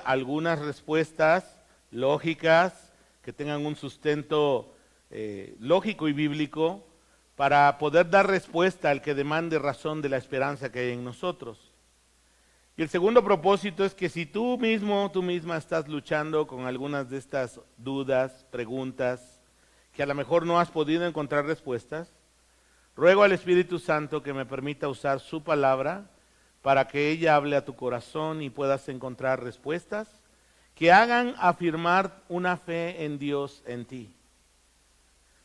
algunas respuestas lógicas que tengan un sustento lógico y bíblico para poder dar respuesta al que demande razón de la esperanza que hay en nosotros. Y el segundo propósito es que si tú mismo, tú misma estás luchando con algunas de estas dudas, preguntas, que a lo mejor no has podido encontrar respuestas, ruego al Espíritu Santo que me permita usar su palabra para que ella hable a tu corazón y puedas encontrar respuestas que hagan afirmar una fe en Dios en ti.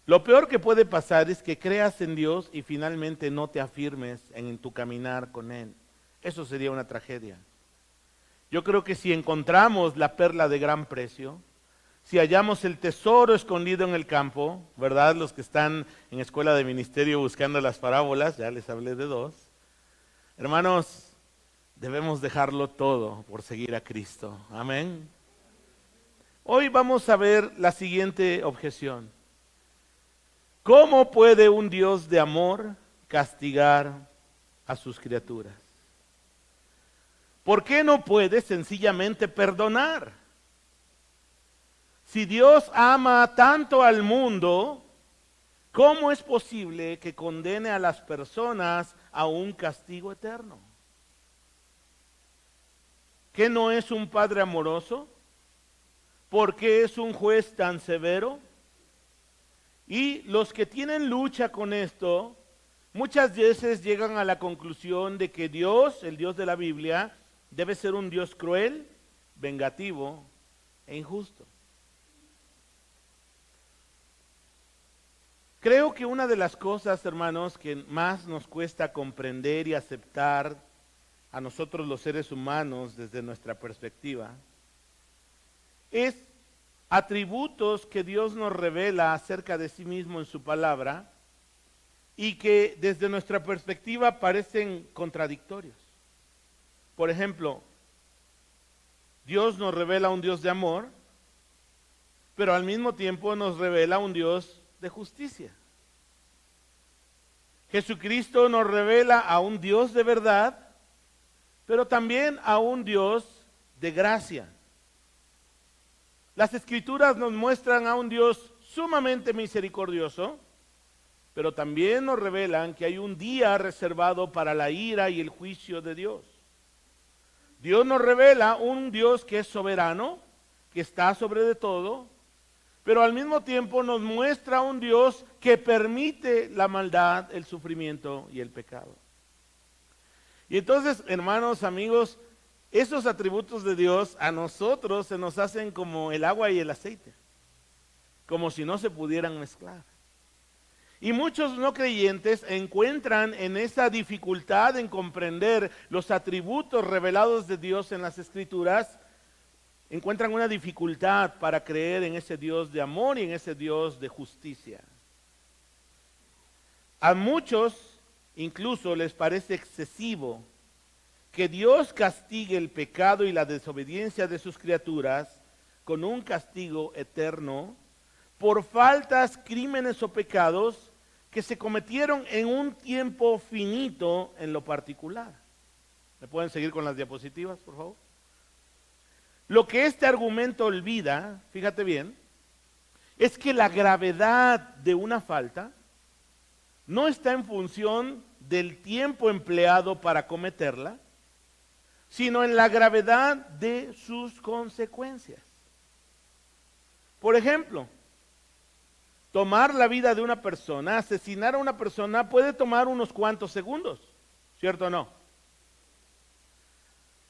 Lo peor que puede pasar es que creas en Dios y finalmente no te afirmes en tu caminar con Él. Eso sería una tragedia. Yo creo que si encontramos la perla de gran precio, si hallamos el tesoro escondido en el campo, ¿verdad? Los que están en escuela de ministerio buscando las parábolas, ya les hablé de dos. Hermanos, debemos dejarlo todo por seguir a Cristo. Amén. Hoy vamos a ver la siguiente objeción. ¿Cómo puede un Dios de amor castigar a sus criaturas? ¿Por qué no puede sencillamente perdonar? Si Dios ama tanto al mundo, ¿cómo es posible que condene a las personas a un castigo eterno? ¿Qué no es un Padre amoroso? ¿Por qué es un juez tan severo? Y los que tienen lucha con esto, muchas veces llegan a la conclusión de que Dios, el Dios de la Biblia, debe ser un Dios cruel, vengativo e injusto. Creo que una de las cosas, hermanos, que más nos cuesta comprender y aceptar a nosotros los seres humanos desde nuestra perspectiva, es atributos que Dios nos revela acerca de sí mismo en su palabra y que desde nuestra perspectiva parecen contradictorios. Por ejemplo, Dios nos revela un Dios de amor, pero al mismo tiempo nos revela un Dios de justicia. Jesucristo nos revela a un Dios de verdad, pero también a un Dios de gracia. Las Escrituras nos muestran a un Dios sumamente misericordioso, pero también nos revelan que hay un día reservado para la ira y el juicio de Dios. Dios nos revela un Dios que es soberano, que está sobre de todo, pero al mismo tiempo nos muestra un Dios que permite la maldad, el sufrimiento y el pecado. Y entonces, hermanos, amigos, esos atributos de Dios a nosotros se nos hacen como el agua y el aceite, como si no se pudieran mezclar. Y muchos no creyentes encuentran en esa dificultad en comprender los atributos revelados de Dios en las Escrituras, encuentran una dificultad para creer en ese Dios de amor y en ese Dios de justicia. A muchos incluso les parece excesivo que Dios castigue el pecado y la desobediencia de sus criaturas con un castigo eterno por faltas, crímenes o pecados que se cometieron en un tiempo finito en lo particular. ¿Me pueden seguir con las diapositivas, por favor? Lo que este argumento olvida, fíjate bien, es que la gravedad de una falta no está en función del tiempo empleado para cometerla, sino en la gravedad de sus consecuencias. Por ejemplo, tomar la vida de una persona, asesinar a una persona puede tomar unos cuantos segundos, ¿cierto o no?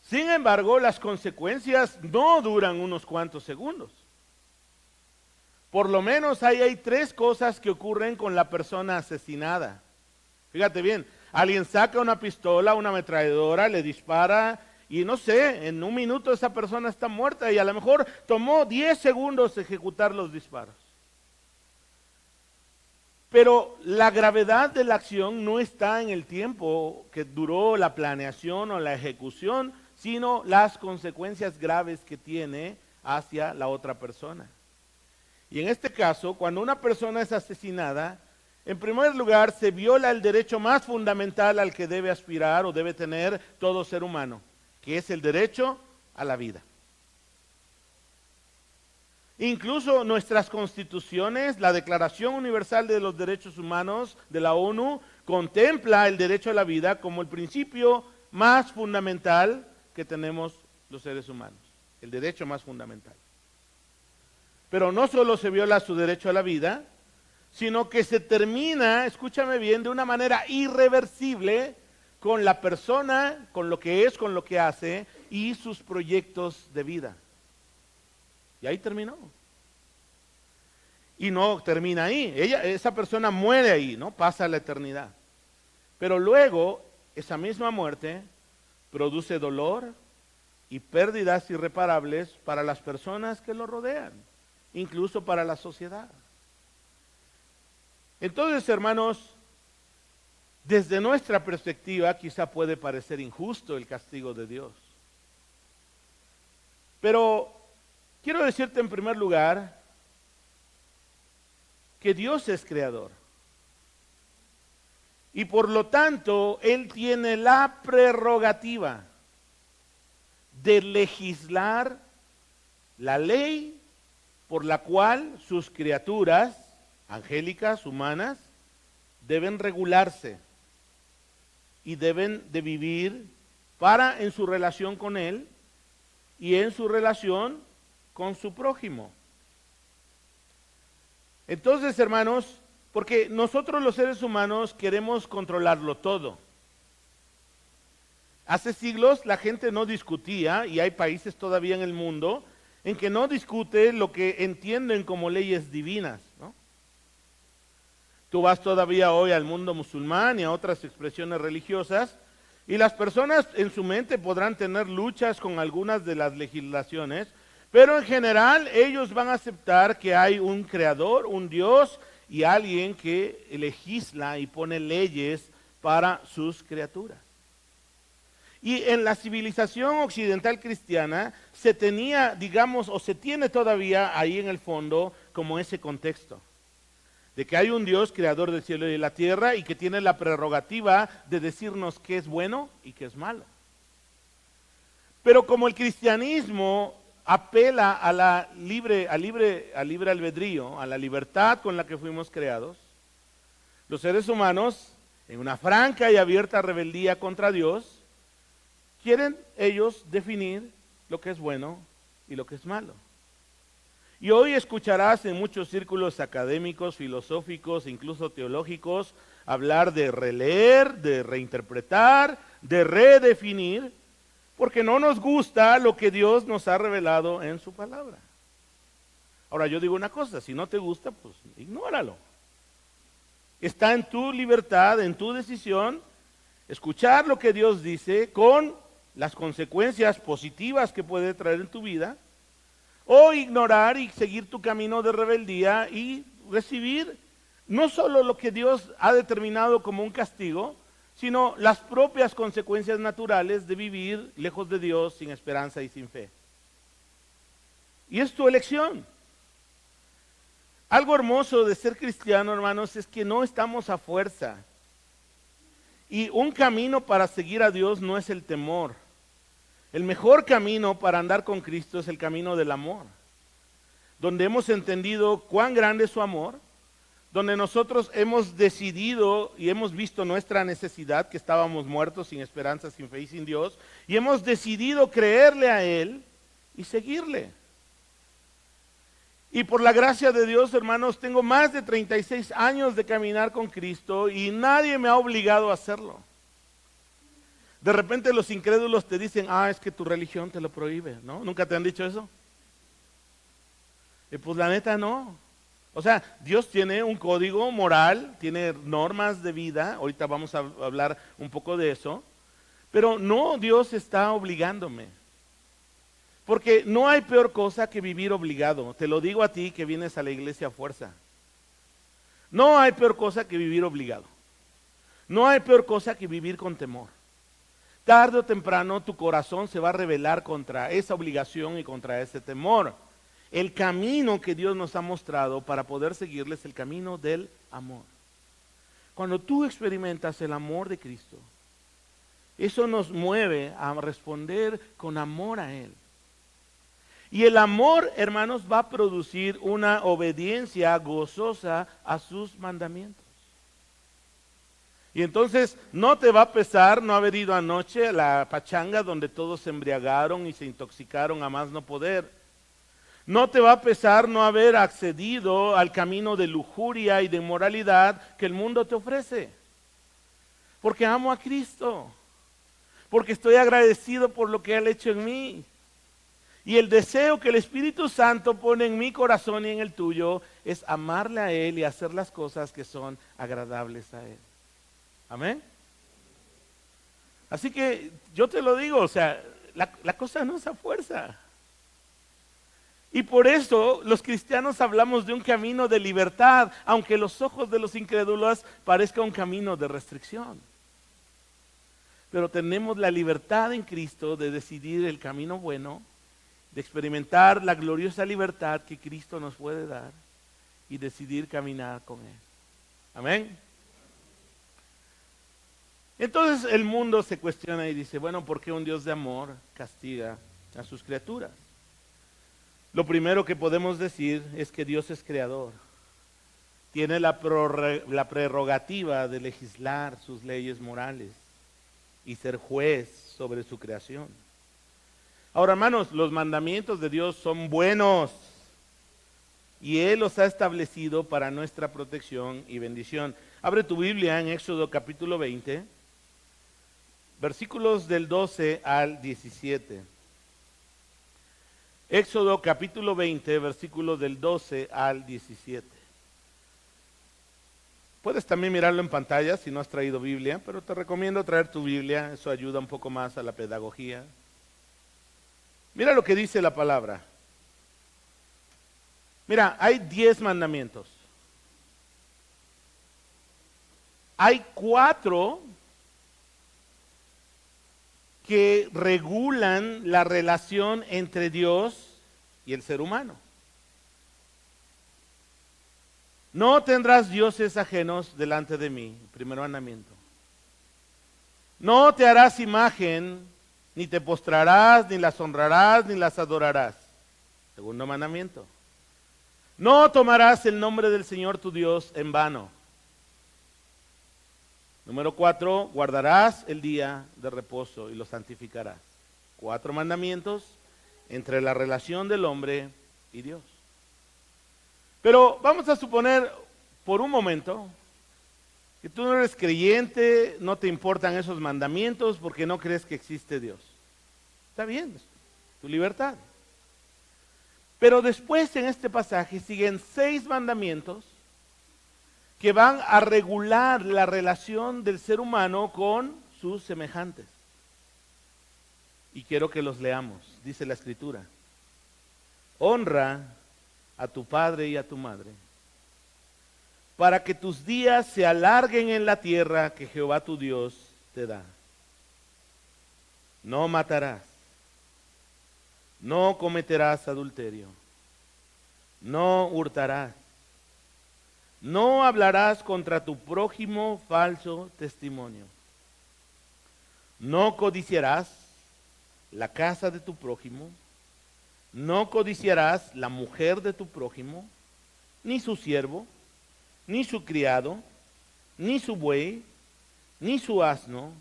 Sin embargo, las consecuencias no duran unos cuantos segundos. Por lo menos ahí hay tres cosas que ocurren con la persona asesinada. Fíjate bien, alguien saca una pistola, una ametralladora, le dispara y no sé, en un minuto esa persona está muerta y a lo mejor tomó 10 segundos ejecutar los disparos. Pero la gravedad de la acción no está en el tiempo que duró la planeación o la ejecución, sino las consecuencias graves que tiene hacia la otra persona. Y en este caso, cuando una persona es asesinada, en primer lugar se viola el derecho más fundamental al que debe aspirar o debe tener todo ser humano, que es el derecho a la vida. Incluso nuestras constituciones, la Declaración Universal de los Derechos Humanos de la ONU, contempla el derecho a la vida como el principio más fundamental que tenemos los seres humanos, el derecho más fundamental. Pero no solo se viola su derecho a la vida, sino que se termina, escúchame bien, de una manera irreversible con la persona, con lo que es, con lo que hace y sus proyectos de vida. Y ahí terminó. Y no termina ahí. Esa persona muere ahí, ¿no? Pasa a la eternidad. Pero luego, esa misma muerte produce dolor y pérdidas irreparables para las personas que lo rodean, incluso para la sociedad. Entonces, hermanos, desde nuestra perspectiva quizá puede parecer injusto el castigo de Dios. Pero quiero decirte en primer lugar que Dios es creador. Y por lo tanto, Él tiene la prerrogativa de legislar la ley por la cual sus criaturas, angélicas, humanas, deben regularse y deben de vivir en su relación con Él y en su relación con su prójimo. Entonces, hermanos, porque nosotros los seres humanos queremos controlarlo todo. Hace siglos la gente no discutía, y hay países todavía en el mundo en que no discute lo que entienden como leyes divinas, ¿no? Tú vas todavía hoy al mundo musulmán y a otras expresiones religiosas, y las personas en su mente podrán tener luchas con algunas de las legislaciones, pero en general ellos van a aceptar que hay un creador, un Dios y alguien que legisla y pone leyes para sus criaturas. Y en la civilización occidental cristiana se tenía, digamos, o se tiene todavía ahí en el fondo como ese contexto, de que hay un Dios creador del cielo y de la tierra y que tiene la prerrogativa de decirnos qué es bueno y qué es malo. Pero como el cristianismo apela al libre albedrío, a la libertad con la que fuimos creados, los seres humanos, en una franca y abierta rebeldía contra Dios, quieren ellos definir lo que es bueno y lo que es malo. Y hoy escucharás en muchos círculos académicos, filosóficos, incluso teológicos, hablar de releer, de reinterpretar, de redefinir, porque no nos gusta lo que Dios nos ha revelado en su palabra. Ahora yo digo una cosa, si no te gusta, pues ignóralo. Está en tu libertad, en tu decisión, escuchar lo que Dios dice con las consecuencias positivas que puede traer en tu vida, o ignorar y seguir tu camino de rebeldía y recibir no solo lo que Dios ha determinado como un castigo, sino las propias consecuencias naturales de vivir lejos de Dios, sin esperanza y sin fe. Y es tu elección. Algo hermoso de ser cristiano, hermanos, es que no estamos a fuerza. Y un camino para seguir a Dios no es el temor. El mejor camino para andar con Cristo es el camino del amor, donde hemos entendido cuán grande es su amor, donde nosotros hemos decidido y hemos visto nuestra necesidad, que estábamos muertos, sin esperanza, sin fe y sin Dios, y hemos decidido creerle a Él y seguirle. Y por la gracia de Dios, hermanos, tengo más de 36 años de caminar con Cristo y nadie me ha obligado a hacerlo. De repente los incrédulos te dicen, es que tu religión te lo prohíbe, ¿no? ¿Nunca te han dicho eso? Y pues la neta no. O sea, Dios tiene un código moral, tiene normas de vida, ahorita vamos a hablar un poco de eso, pero no, Dios está obligándome. Porque no hay peor cosa que vivir obligado. Te lo digo a ti que vienes a la iglesia a fuerza. No hay peor cosa que vivir obligado. No hay peor cosa que vivir con temor. Tarde o temprano tu corazón se va a rebelar contra esa obligación y contra ese temor. El camino que Dios nos ha mostrado para poder seguirle es el camino del amor. Cuando tú experimentas el amor de Cristo, eso nos mueve a responder con amor a Él. Y el amor, hermanos, va a producir una obediencia gozosa a sus mandamientos. Y entonces no te va a pesar no haber ido anoche a la pachanga donde todos se embriagaron y se intoxicaron a más no poder. No te va a pesar no haber accedido al camino de lujuria y de inmoralidad que el mundo te ofrece. Porque amo a Cristo. Porque estoy agradecido por lo que Él ha hecho en mí. Y el deseo que el Espíritu Santo pone en mi corazón y en el tuyo es amarle a Él y hacer las cosas que son agradables a Él. Amén. Así que yo te lo digo, o sea, la cosa no es a fuerza. Y por eso los cristianos hablamos de un camino de libertad, aunque los ojos de los incrédulos parezca un camino de restricción. Pero tenemos la libertad en Cristo de decidir el camino bueno, de experimentar la gloriosa libertad que Cristo nos puede dar y decidir caminar con Él. Amén. Entonces el mundo se cuestiona y dice, bueno, ¿por qué un Dios de amor castiga a sus criaturas? Lo primero que podemos decir es que Dios es creador. Tiene la prerrogativa de legislar sus leyes morales y ser juez sobre su creación. Ahora, hermanos, los mandamientos de Dios son buenos y Él los ha establecido para nuestra protección y bendición. Abre tu Biblia en Éxodo capítulo 20. Versículos del 12 al 17. Éxodo capítulo 20, versículos del 12 al 17. Puedes también mirarlo en pantalla si no has traído Biblia, pero te recomiendo traer tu Biblia, eso ayuda un poco más a la pedagogía. Mira lo que dice la palabra. Mira, hay 10 mandamientos. Hay 4 que regulan la relación entre Dios y el ser humano. No tendrás dioses ajenos delante de mí, primer mandamiento. No te harás imagen, ni te postrarás, ni las honrarás, ni las adorarás. Segundo mandamiento. No tomarás el nombre del Señor tu Dios en vano. Número 4, guardarás el día de reposo y lo santificarás. 4 mandamientos entre la relación del hombre y Dios. Pero vamos a suponer por un momento que tú no eres creyente, no te importan esos mandamientos porque no crees que existe Dios. Está bien, es tu libertad. Pero después en este pasaje siguen 6 mandamientos que van a regular la relación del ser humano con sus semejantes. Y quiero que los leamos, dice la Escritura. Honra a tu padre y a tu madre, para que tus días se alarguen en la tierra que Jehová tu Dios te da. No matarás, no cometerás adulterio, no hurtarás, no hablarás contra tu prójimo falso testimonio, no codiciarás la casa de tu prójimo, no codiciarás la mujer de tu prójimo, ni su siervo, ni su criado, ni su buey, ni su asno,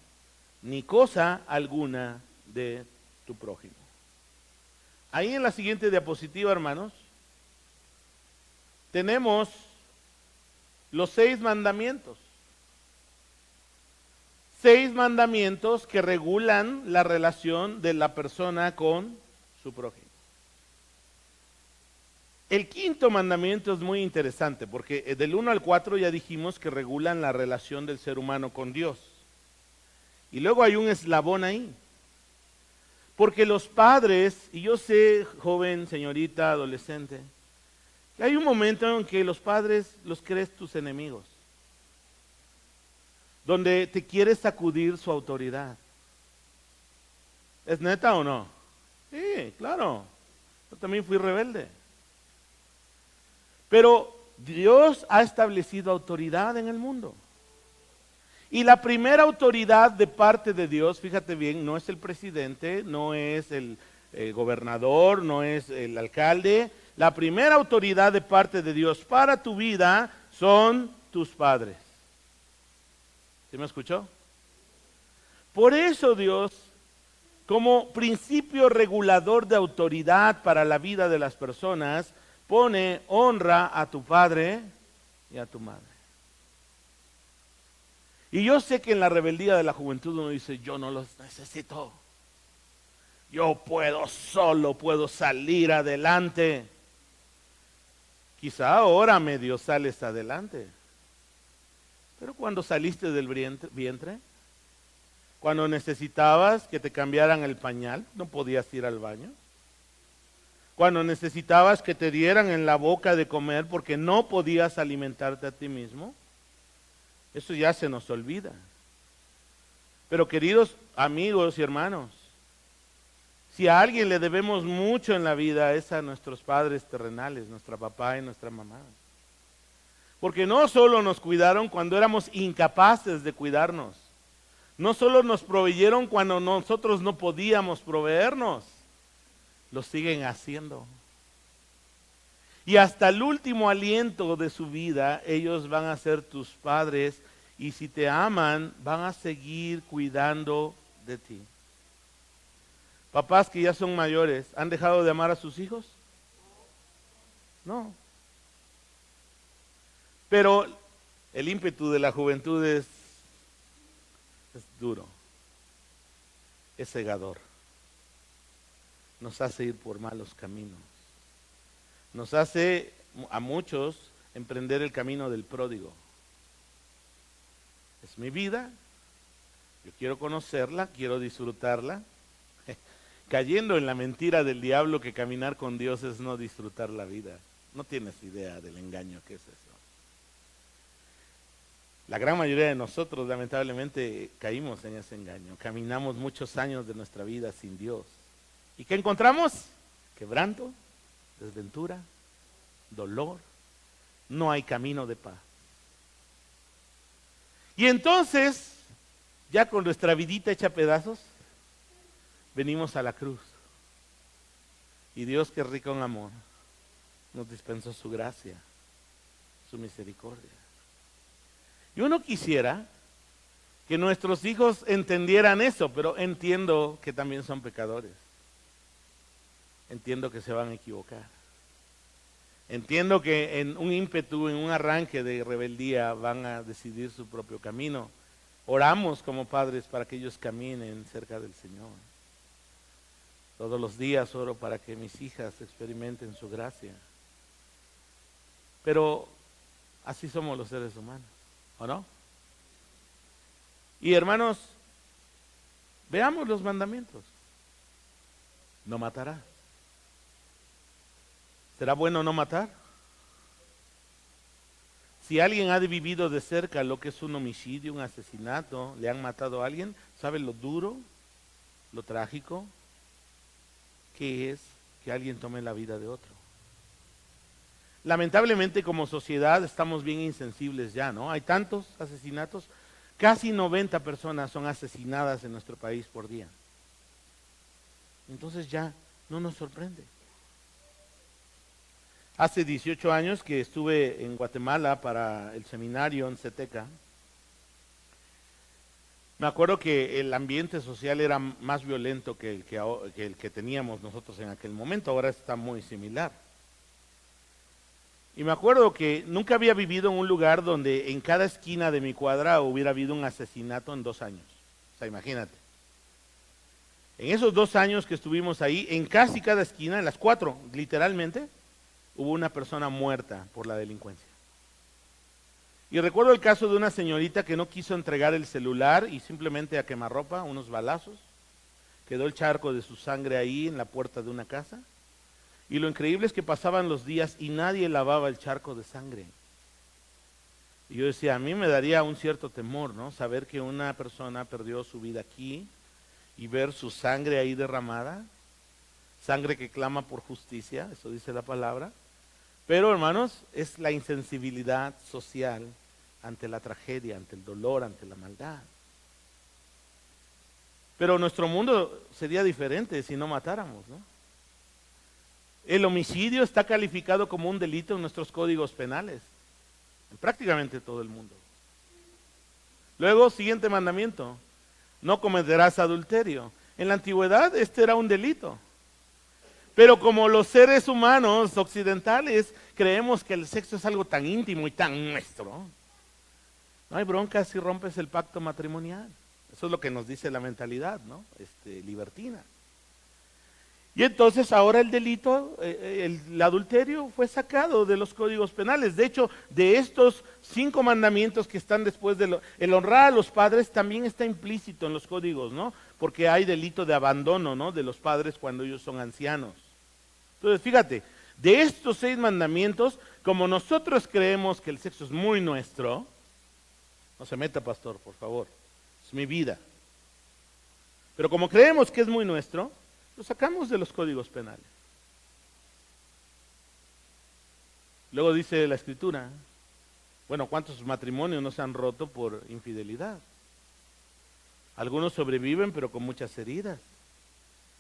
ni cosa alguna de tu prójimo. Ahí en la siguiente diapositiva, hermanos, tenemos los 6 mandamientos. 6 mandamientos que regulan la relación de la persona con su prójimo. El 5.º mandamiento es muy interesante porque del 1 al 4 ya dijimos que regulan la relación del ser humano con Dios. Y luego hay un eslabón ahí. Porque los padres, y yo sé, joven, señorita, adolescente, que hay un momento en que los padres los crees tus enemigos, donde te quieres sacudir su autoridad. ¿Es neta o no? Sí, claro. Yo también fui rebelde. Pero Dios ha establecido autoridad en el mundo. Y la primera autoridad de parte de Dios, fíjate bien, no es el presidente, no es el gobernador, no es el alcalde. La primera autoridad de parte de Dios para tu vida son tus padres. ¿Sí me escuchó? Por eso Dios, como principio regulador de autoridad para la vida de las personas, pone honra a tu padre y a tu madre. Y yo sé que en la rebeldía de la juventud uno dice, yo no los necesito. Yo solo puedo salir adelante. Quizá ahora medio sales adelante. Pero cuando saliste del vientre, cuando necesitabas que te cambiaran el pañal, no podías ir al baño. Cuando necesitabas que te dieran en la boca de comer porque no podías alimentarte a ti mismo, eso ya se nos olvida. Pero queridos amigos y hermanos, si a alguien le debemos mucho en la vida es a nuestros padres terrenales, nuestra papá y nuestra mamá. Porque no solo nos cuidaron cuando éramos incapaces de cuidarnos, no solo nos proveyeron cuando nosotros no podíamos proveernos, lo siguen haciendo. Y hasta el último aliento de su vida, ellos van a ser tus padres y si te aman, van a seguir cuidando de ti. Papás que ya son mayores, ¿han dejado de amar a sus hijos? No. Pero el ímpetu de la juventud es duro, es cegador. Nos hace ir por malos caminos. Nos hace a muchos emprender el camino del pródigo. Es mi vida, yo quiero conocerla, quiero disfrutarla, cayendo en la mentira del diablo que caminar con Dios es no disfrutar la vida. No tienes idea del engaño que es eso. La gran mayoría de nosotros lamentablemente caímos en ese engaño, caminamos muchos años de nuestra vida sin Dios. ¿Y qué encontramos? Quebranto, desventura, dolor, no hay camino de paz. Y entonces, ya con nuestra vidita hecha pedazos, venimos a la cruz. Y Dios, que es rico en amor, nos dispensó su gracia, su misericordia. Y uno quisiera que nuestros hijos entendieran eso, pero entiendo que también son pecadores. Entiendo que se van a equivocar. Entiendo que en un ímpetu, en un arranque de rebeldía van a decidir su propio camino. Oramos como padres para que ellos caminen cerca del Señor. Todos los días oro para que mis hijas experimenten su gracia. Pero así somos los seres humanos, ¿o no? Y hermanos, veamos los mandamientos. No matarás. ¿Será bueno no matar? Si alguien ha vivido de cerca lo que es un homicidio, un asesinato, le han matado a alguien, ¿sabe lo duro, lo trágico que es que alguien tome la vida de otro? Lamentablemente como sociedad estamos bien insensibles ya, ¿no? Hay tantos asesinatos, casi 90 personas son asesinadas en nuestro país por día. Entonces ya no nos sorprende. Hace 18 años que estuve en Guatemala para el seminario en Ceteca, me acuerdo que el ambiente social era más violento que el que teníamos nosotros en aquel momento, ahora está muy similar. Y me acuerdo que nunca había vivido en un lugar donde en cada esquina de mi cuadra hubiera habido un asesinato en 2 años. O sea, imagínate. En esos 2 años que estuvimos ahí, en casi cada esquina, en las 4, literalmente, hubo una persona muerta por la delincuencia. Y recuerdo el caso de una señorita que no quiso entregar el celular y simplemente a quemarropa, unos balazos, quedó el charco de su sangre ahí en la puerta de una casa. Y lo increíble es que pasaban los días y nadie lavaba el charco de sangre. Y yo decía, a mí me daría un cierto temor, ¿no? Saber que una persona perdió su vida aquí y ver su sangre ahí derramada, sangre que clama por justicia, eso dice la palabra. Pero hermanos, es la insensibilidad social ante la tragedia, ante el dolor, ante la maldad. Pero nuestro mundo sería diferente si no matáramos, ¿no? El homicidio está calificado como un delito en nuestros códigos penales, en prácticamente todo el mundo. Luego, siguiente mandamiento, no cometerás adulterio. En la antigüedad este era un delito. Pero como los seres humanos occidentales creemos que el sexo es algo tan íntimo y tan nuestro, no hay bronca si rompes el pacto matrimonial. Eso es lo que nos dice la mentalidad, ¿no? Libertina. Y entonces ahora el delito, el adulterio fue sacado de los códigos penales. De hecho, de estos 5 mandamientos que están después el honrar a los padres también está implícito en los códigos, ¿no? Porque hay delito de abandono, ¿no? De los padres cuando ellos son ancianos. Entonces, fíjate, de estos 6 mandamientos, como nosotros creemos que el sexo es muy nuestro, no se meta, pastor, por favor, es mi vida. Pero como creemos que es muy nuestro, lo sacamos de los códigos penales. Luego dice la Escritura, bueno, ¿cuántos matrimonios no se han roto por infidelidad? Algunos sobreviven, pero con muchas heridas,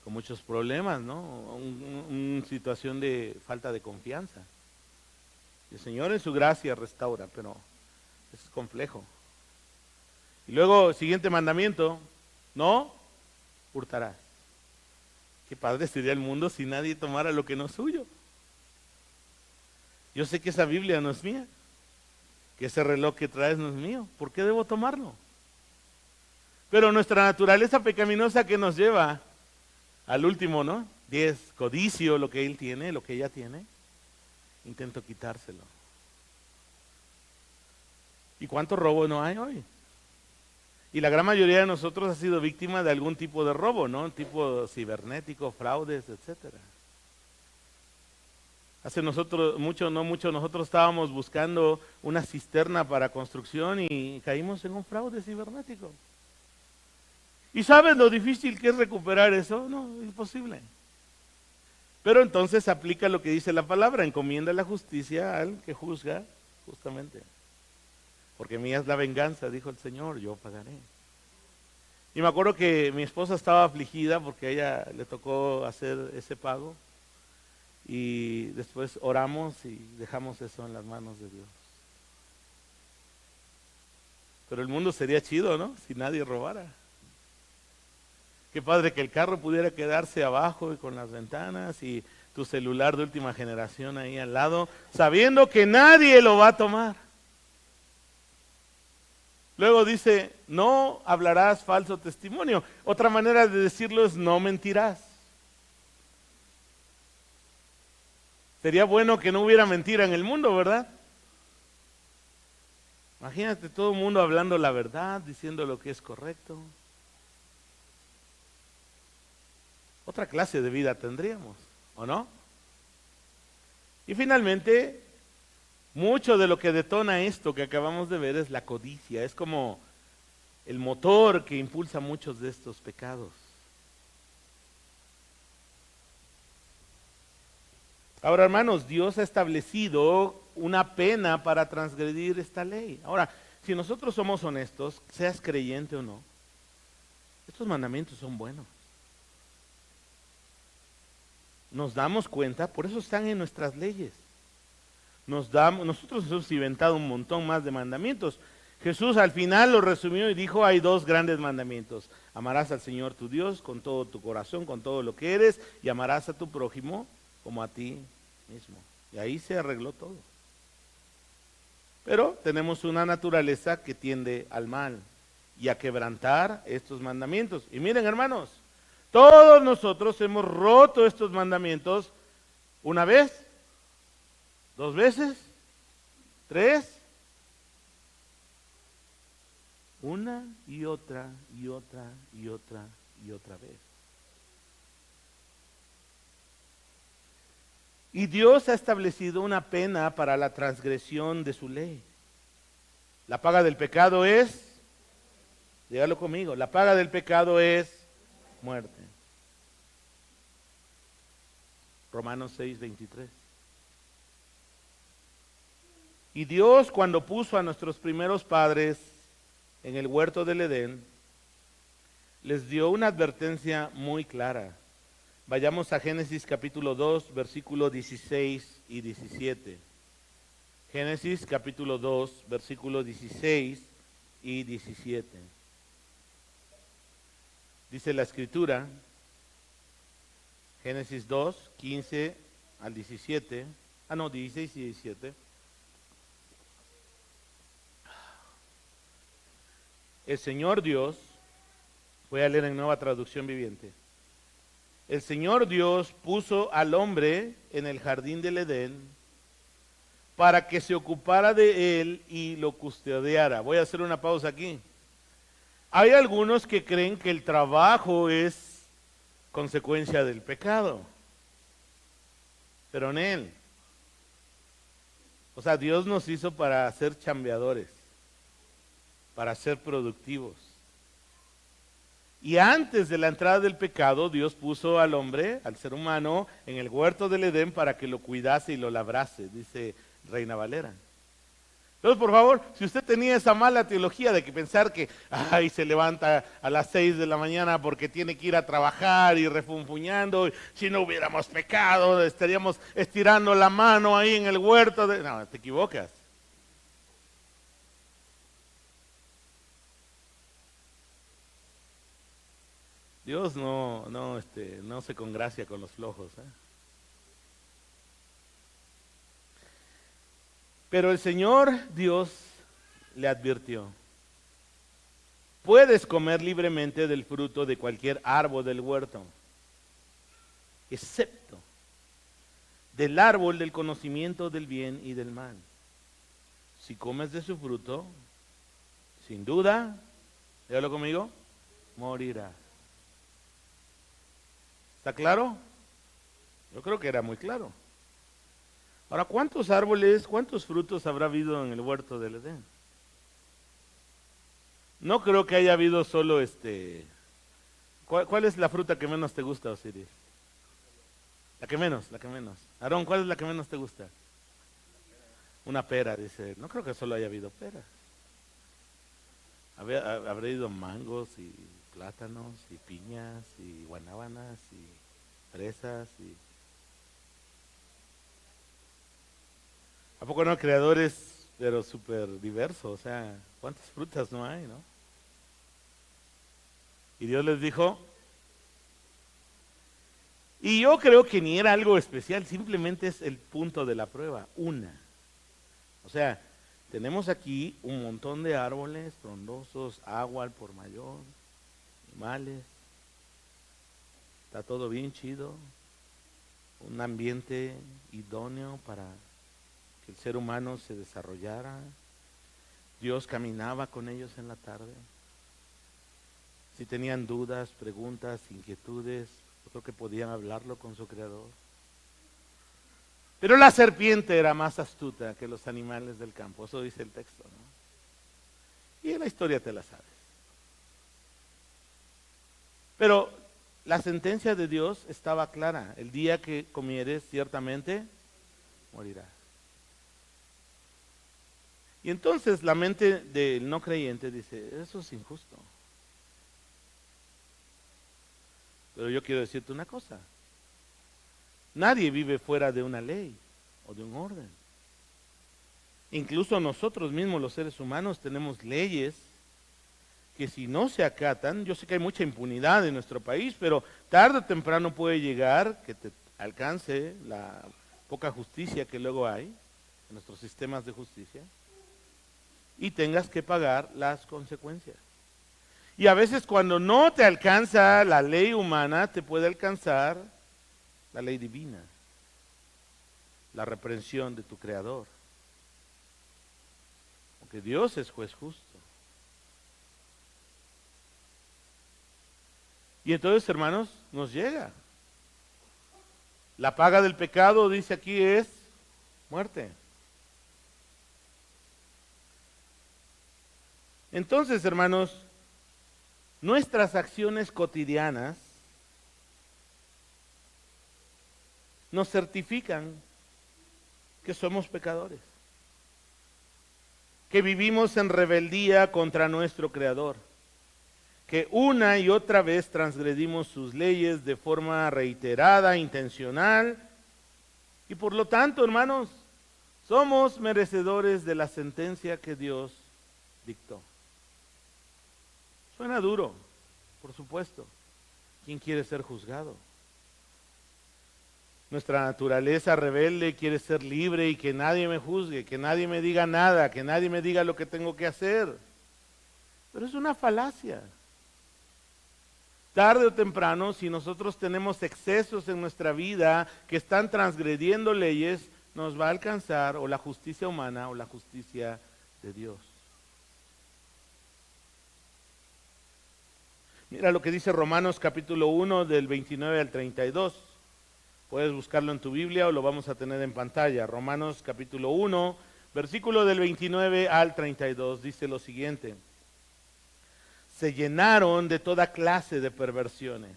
con muchos problemas, ¿no? Una situación de falta de confianza. El Señor en su gracia restaura, pero es complejo. Y luego, siguiente mandamiento, no hurtarás. Qué padre sería el mundo si nadie tomara lo que no es suyo. Yo sé que esa Biblia no es mía, que ese reloj que traes no es mío. ¿Por qué debo tomarlo? Pero nuestra naturaleza pecaminosa que nos lleva al último, ¿no? 10, codicio lo que él tiene, lo que ella tiene. Intento quitárselo. ¿Y cuánto robo no hay hoy? Y la gran mayoría de nosotros ha sido víctima de algún tipo de robo, ¿no? Tipo cibernético, fraudes, etcétera. Hace mucho nosotros estábamos buscando una cisterna para construcción y caímos en un fraude cibernético. ¿Y sabes lo difícil que es recuperar eso? No, es imposible. Pero entonces aplica lo que dice la palabra, encomienda la justicia al que juzga justamente. Porque mía es la venganza, dijo el Señor, yo pagaré. Y me acuerdo que mi esposa estaba afligida porque a ella le tocó hacer ese pago. Y después oramos y dejamos eso en las manos de Dios. Pero el mundo sería chido, ¿no? Si nadie robara. Qué padre que el carro pudiera quedarse abajo y con las ventanas y tu celular de última generación ahí al lado, sabiendo que nadie lo va a tomar. Luego dice, no hablarás falso testimonio. Otra manera de decirlo es no mentirás. Sería bueno que no hubiera mentira en el mundo, ¿verdad? Imagínate todo el mundo hablando la verdad, diciendo lo que es correcto. Otra clase de vida tendríamos, ¿o no? Y finalmente, mucho de lo que detona esto que acabamos de ver es la codicia. Es como el motor que impulsa muchos de estos pecados. Ahora, hermanos, Dios ha establecido una pena para transgredir esta ley. Ahora, si nosotros somos honestos, seas creyente o no, estos mandamientos son buenos. Nos damos cuenta, por eso están en nuestras leyes. Nosotros hemos inventado un montón más de mandamientos. Jesús al final lo resumió y dijo, hay 2 grandes mandamientos. Amarás al Señor tu Dios con todo tu corazón, con todo lo que eres, y amarás a tu prójimo como a ti mismo. Y ahí se arregló todo. Pero tenemos una naturaleza que tiende al mal y a quebrantar estos mandamientos. Y miren, hermanos, todos nosotros hemos roto estos mandamientos una vez, 2 veces, 3, una y otra y otra y otra y otra vez. Y Dios ha establecido una pena para la transgresión de su ley. La paga del pecado es, dígalo conmigo, la paga del pecado es muerte. Romanos 6:23. Y Dios, cuando puso a nuestros primeros padres en el huerto del Edén, les dio una advertencia muy clara. Vayamos a Génesis capítulo 2, versículos 16 y 17. Génesis capítulo 2, versículos 16 y 17. Dice la Escritura, Génesis 2, 15 al 17, 16 y 17. El Señor Dios, voy a leer en Nueva Traducción Viviente. El Señor Dios puso al hombre en el jardín del Edén para que se ocupara de él y lo custodiara. Voy a hacer una pausa aquí. Hay algunos que creen que el trabajo es consecuencia del pecado, pero en él. O sea, Dios nos hizo para ser chambeadores, para ser productivos. Y antes de la entrada del pecado, Dios puso al hombre, al ser humano, en el huerto del Edén para que lo cuidase y lo labrase, dice Reina Valera. Entonces, por favor, si usted tenía esa mala teología de que pensar que se levanta a las 6 de la mañana porque tiene que ir a trabajar y refunfuñando, si no hubiéramos pecado, estaríamos estirando la mano ahí en el huerto. No, te equivocas. Dios no se congracia con los flojos. Pero el Señor Dios le advirtió: puedes comer libremente del fruto de cualquier árbol del huerto, excepto del árbol del conocimiento del bien y del mal. Si comes de su fruto, sin duda, dígalo conmigo, morirás. ¿Está claro? Yo creo que era muy claro. Ahora, ¿cuántos árboles, cuántos frutos habrá habido en el huerto del Edén? No creo que haya habido solo ¿Cuál es la fruta que menos te gusta, Osiris? La que menos. Aarón, ¿cuál es la que menos te gusta? Una pera, dice. No creo que solo haya habido peras. Habrá habido mangos y plátanos y piñas y guanábanas y fresas y... ¿A poco no? Creadores, pero súper diversos, o sea, ¿cuántas frutas no hay, no? Y Dios les dijo, y yo creo que ni era algo especial, simplemente es el punto de la prueba, una. O sea, tenemos aquí un montón de árboles frondosos, agua al por mayor, animales, está todo bien chido, un ambiente idóneo para que el ser humano se desarrollara. Dios caminaba con ellos en la tarde. Si tenían dudas, preguntas, inquietudes, yo creo que podían hablarlo con su Creador. Pero la serpiente era más astuta que los animales del campo, eso dice el texto, ¿no? Y en la historia te la sabes. Pero la sentencia de Dios estaba clara: el día que comieres, ciertamente morirás. Y entonces la mente del no creyente dice, eso es injusto. Pero yo quiero decirte una cosa: nadie vive fuera de una ley o de un orden. Incluso nosotros mismos, los seres humanos, tenemos leyes que si no se acatan, yo sé que hay mucha impunidad en nuestro país, pero tarde o temprano puede llegar que te alcance la poca justicia que luego hay en nuestros sistemas de justicia y tengas que pagar las consecuencias. Y a veces cuando no te alcanza la ley humana, te puede alcanzar la ley divina, la reprensión de tu Creador. Porque Dios es juez justo. Y entonces, hermanos, nos llega. La paga del pecado, dice aquí, es muerte. Entonces, hermanos, nuestras acciones cotidianas nos certifican que somos pecadores, que vivimos en rebeldía contra nuestro Creador, que una y otra vez transgredimos sus leyes de forma reiterada, intencional, y por lo tanto, hermanos, somos merecedores de la sentencia que Dios dictó. Suena duro, por supuesto. ¿Quién quiere ser juzgado? Nuestra naturaleza rebelde quiere ser libre y que nadie me juzgue, que nadie me diga nada, que nadie me diga lo que tengo que hacer. Pero es una falacia. Tarde o temprano, si nosotros tenemos excesos en nuestra vida que están transgrediendo leyes, nos va a alcanzar o la justicia humana o la justicia de Dios. Mira lo que dice Romanos capítulo 1 del 29 al 32. Puedes buscarlo en tu Biblia o lo vamos a tener en pantalla. Romanos capítulo 1, versículo del 29 al 32, dice lo siguiente. Se llenaron de toda clase de perversiones,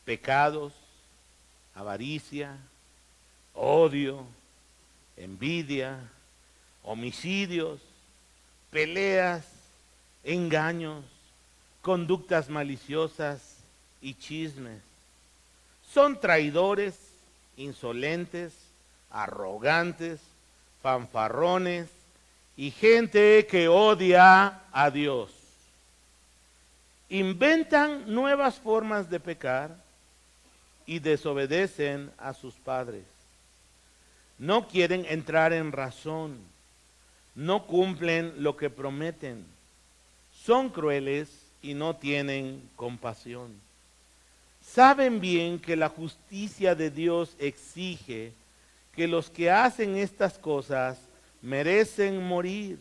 pecados, avaricia, odio, envidia, homicidios, peleas, engaños, conductas maliciosas y chismes. Son traidores, insolentes, arrogantes, fanfarrones y gente que odia a Dios. Inventan nuevas formas de pecar y desobedecen a sus padres. No quieren entrar en razón, no cumplen lo que prometen, son crueles y no tienen compasión. Saben bien que la justicia de Dios exige que los que hacen estas cosas merecen morir,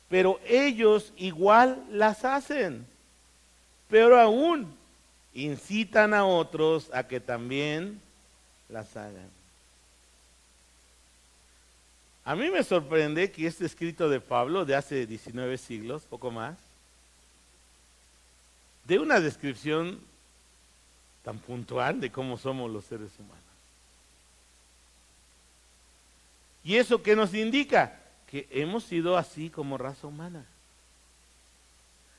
pero ellos igual las hacen. Pero aún incitan a otros a que también las hagan. A mí me sorprende que este escrito de Pablo, de hace 19 siglos, poco más, dé una descripción tan puntual de cómo somos los seres humanos. ¿Y eso qué nos indica? Que hemos sido así como raza humana.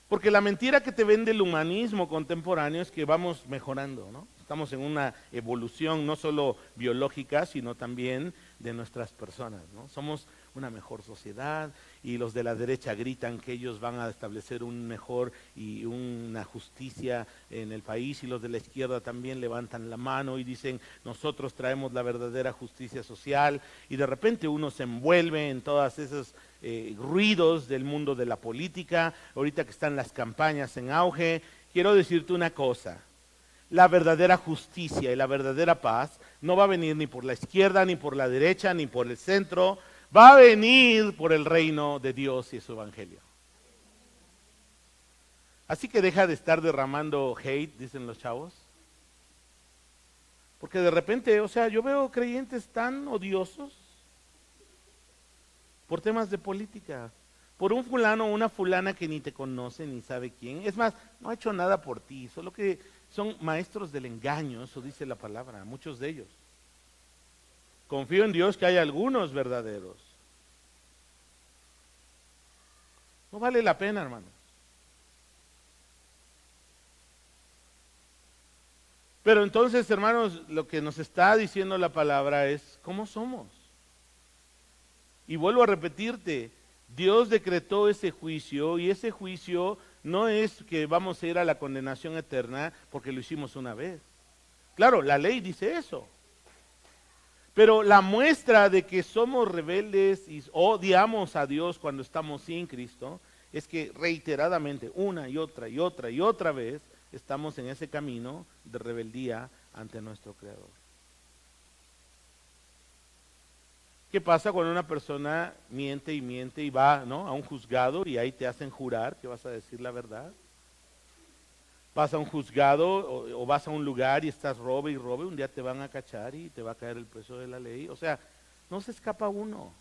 Porque la mentira que te vende el humanismo contemporáneo es que vamos mejorando, ¿no? Estamos en una evolución no solo biológica, sino también de nuestras personas, ¿no? Somos una mejor sociedad y los de la derecha gritan que ellos van a establecer un mejor y una justicia en el país, y los de la izquierda también levantan la mano y dicen nosotros traemos la verdadera justicia social, y de repente uno se envuelve en todas esas ruidos del mundo de la política. Ahorita que están las campañas en auge, quiero decirte una cosa: la verdadera justicia y la verdadera paz no va a venir ni por la izquierda, ni por la derecha, ni por el centro, va a venir por el reino de Dios y su evangelio. Así que deja de estar derramando hate, dicen los chavos. Porque de repente, yo veo creyentes tan odiosos por temas de política, por un fulano o una fulana que ni te conoce ni sabe quién. Es más, no ha hecho nada por ti, solo que son maestros del engaño, eso dice la palabra, muchos de ellos. Confío en Dios que hay algunos verdaderos. No vale la pena, hermanos. Pero entonces, hermanos, lo que nos está diciendo la palabra es ¿cómo somos? Y vuelvo a repetirte, Dios decretó ese juicio, y ese juicio no es que vamos a ir a la condenación eterna porque lo hicimos una vez. Claro, la ley dice eso. Pero la muestra de que somos rebeldes y odiamos a Dios cuando estamos sin Cristo es que reiteradamente, una y otra y otra y otra vez, estamos en ese camino de rebeldía ante nuestro Creador. ¿Qué pasa cuando una persona miente y va, ¿no?, a un juzgado y ahí te hacen jurar que vas a decir la verdad? Vas a un juzgado o vas a un lugar y estás robe y robe, un día te van a cachar y te va a caer el peso de la ley. No se escapa uno.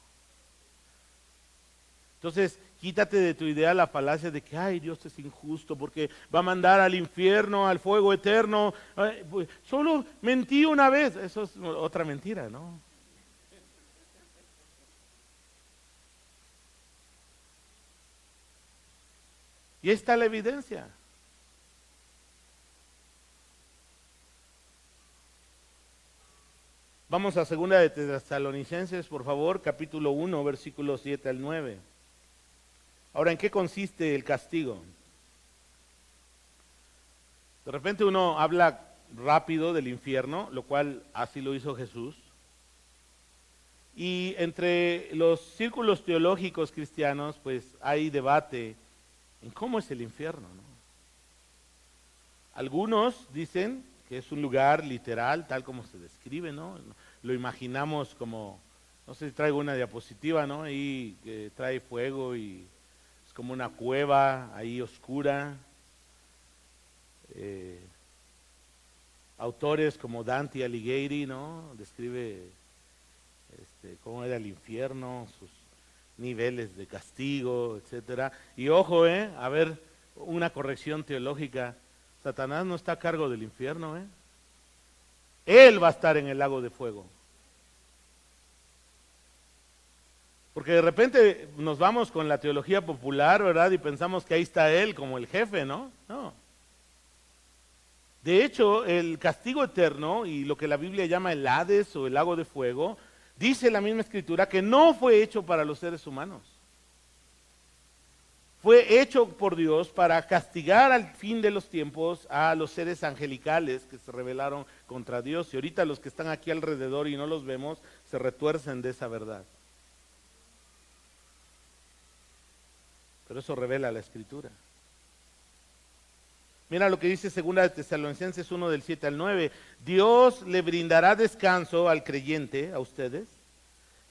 Entonces, quítate de tu idea la falacia de que, ay, Dios es injusto porque va a mandar al infierno, al fuego eterno. Pues, solo mentí una vez. Eso es otra mentira, ¿no? Y ahí está la evidencia. Vamos a 2 de Tesalonicenses, por favor, capítulo 1, versículos 7 al 9. Ahora, ¿en qué consiste el castigo? De repente uno habla rápido del infierno, lo cual así lo hizo Jesús. Y entre los círculos teológicos cristianos, pues hay debate en cómo es el infierno, ¿no? Algunos dicen que es un lugar literal, tal como se describe, ¿no? Lo imaginamos como, no sé si traigo una diapositiva, ¿no? Ahí que trae fuego y es como una cueva ahí oscura. Autores como Dante Alighieri, ¿no? Describe cómo era el infierno, sus niveles de castigo, etcétera. Y ojo, a ver, una corrección teológica. Satanás no está a cargo del infierno, Él va a estar en el lago de fuego. Porque de repente nos vamos con la teología popular, ¿verdad? Y pensamos que ahí está Él como el jefe, ¿no? No. De hecho, el castigo eterno y lo que la Biblia llama el Hades o el lago de fuego, dice la misma escritura que no fue hecho para los seres humanos. Fue hecho por Dios para castigar al fin de los tiempos a los seres angelicales que se rebelaron contra Dios. Y ahorita los que están aquí alrededor y no los vemos, se retuercen de esa verdad. Pero eso revela la escritura. Mira lo que dice 2 de Tesalonicenses 1 del 7 al 9. Dios le brindará descanso al creyente, a ustedes,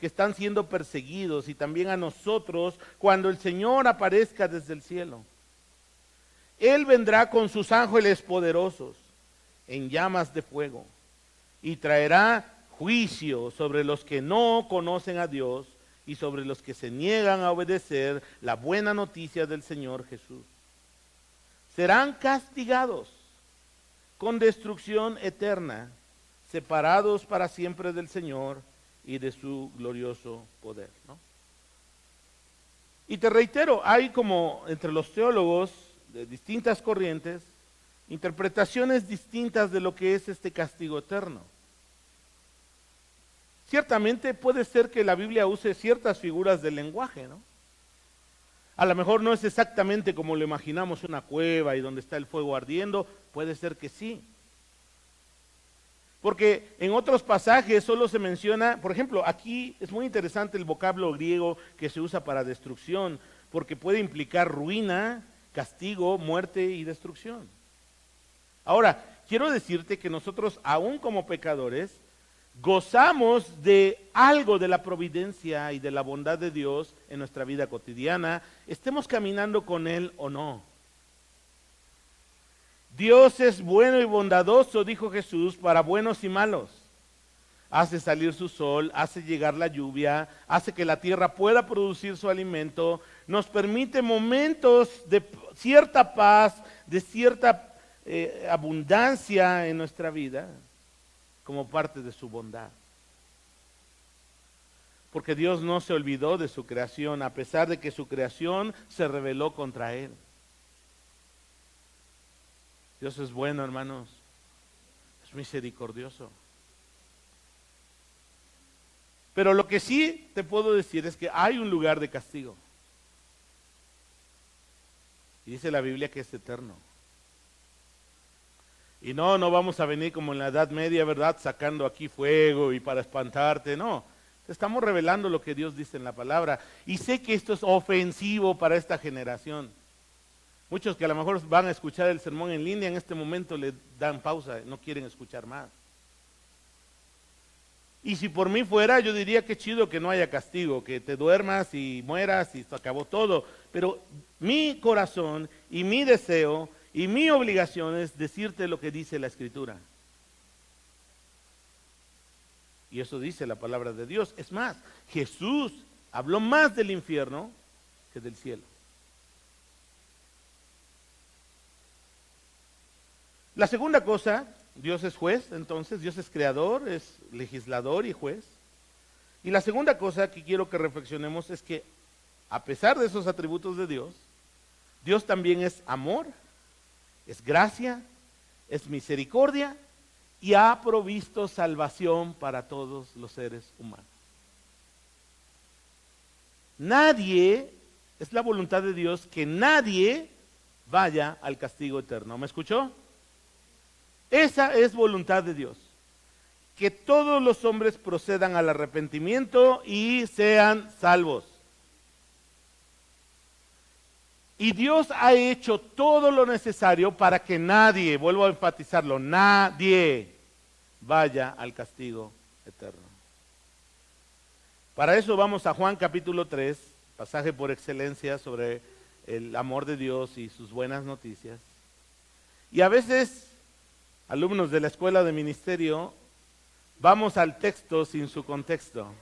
que están siendo perseguidos, y también a nosotros cuando el Señor aparezca desde el cielo. Él vendrá con sus ángeles poderosos en llamas de fuego y traerá juicio sobre los que no conocen a Dios y sobre los que se niegan a obedecer la buena noticia del Señor Jesús. Serán castigados con destrucción eterna, separados para siempre del Señor y de su glorioso poder, ¿no? Y te reitero, hay como entre los teólogos de distintas corrientes, interpretaciones distintas de lo que es este castigo eterno. Ciertamente puede ser que la Biblia use ciertas figuras del lenguaje, ¿no? A lo mejor no es exactamente como lo imaginamos, una cueva y donde está el fuego ardiendo, puede ser que sí. Porque en otros pasajes solo se menciona, por ejemplo, aquí es muy interesante el vocablo griego que se usa para destrucción, porque puede implicar ruina, castigo, muerte y destrucción. Ahora, quiero decirte que nosotros, aún como pecadores, gozamos de algo de la providencia y de la bondad de Dios en nuestra vida cotidiana, estemos caminando con Él o no. Dios es bueno y bondadoso, dijo Jesús, para buenos y malos. Hace salir su sol, hace llegar la lluvia, hace que la tierra pueda producir su alimento, nos permite momentos de cierta paz, de cierta abundancia en nuestra vida, como parte de su bondad. Porque Dios no se olvidó de su creación, a pesar de que su creación se rebeló contra Él. Dios es bueno, hermanos, es misericordioso. Pero lo que sí te puedo decir es que hay un lugar de castigo. Y dice la Biblia que es eterno. Y no vamos a venir como en la Edad Media, ¿verdad? Sacando aquí fuego y para espantarte, no. Te estamos revelando lo que Dios dice en la palabra. Y sé que esto es ofensivo para esta generación. Muchos que a lo mejor van a escuchar el sermón en línea, en este momento le dan pausa, no quieren escuchar más. Y si por mí fuera, yo diría que chido que no haya castigo, que te duermas y mueras y se acabó todo. Pero mi corazón y mi deseo y mi obligación es decirte lo que dice la Escritura. Y eso dice la palabra de Dios. Es más, Jesús habló más del infierno que del cielo. La segunda cosa, Dios es juez, entonces Dios es creador, es legislador y juez. Y la segunda cosa que quiero que reflexionemos es que a pesar de esos atributos de Dios, Dios también es amor, es gracia, es misericordia y ha provisto salvación para todos los seres humanos. Nadie, es la voluntad de Dios que nadie vaya al castigo eterno. ¿Me escuchó? Esa es voluntad de Dios. Que todos los hombres procedan al arrepentimiento y sean salvos. Y Dios ha hecho todo lo necesario para que nadie, vuelvo a enfatizarlo, nadie vaya al castigo eterno. Para eso vamos a Juan capítulo 3, pasaje por excelencia sobre el amor de Dios y sus buenas noticias. Y a veces, alumnos de la escuela de ministerio, vamos al texto sin su contexto.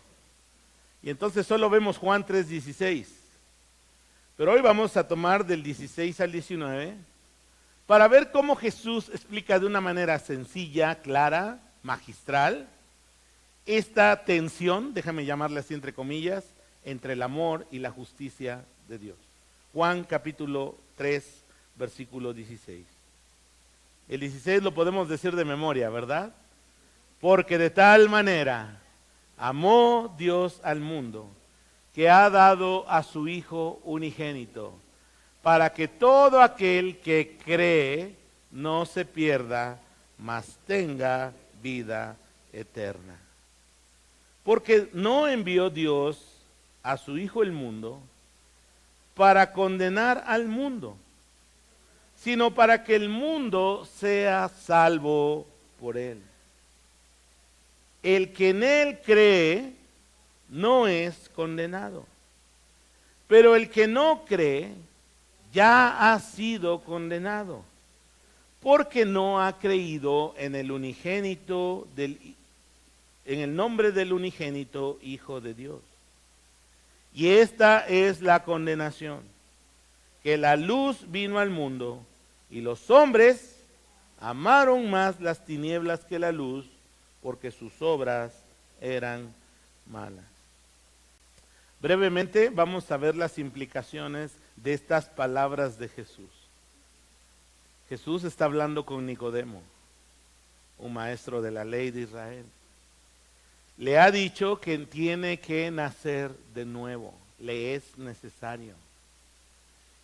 Y entonces solo vemos Juan 3:16. Pero hoy vamos a tomar del 16 al 19 para ver cómo Jesús explica de una manera sencilla, clara, magistral, esta tensión, déjame llamarla así entre comillas, entre el amor y la justicia de Dios. Juan capítulo 3, versículo 16. El 16 lo podemos decir de memoria, ¿verdad? Porque de tal manera amó Dios al mundo, que ha dado a su Hijo unigénito, para que todo aquel que cree no se pierda, mas tenga vida eterna. Porque no envió Dios a su Hijo al mundo para condenar al mundo, sino para que el mundo sea salvo por él. El que en él cree no es condenado, pero el que no cree ya ha sido condenado, porque no ha creído en el unigénito en el nombre del unigénito Hijo de Dios. Y esta es la condenación, que la luz vino al mundo y los hombres amaron más las tinieblas que la luz, porque sus obras eran malas. Brevemente vamos a ver las implicaciones de estas palabras de Jesús. Jesús está hablando con Nicodemo, un maestro de la ley de Israel. Le ha dicho que tiene que nacer de nuevo, le es necesario.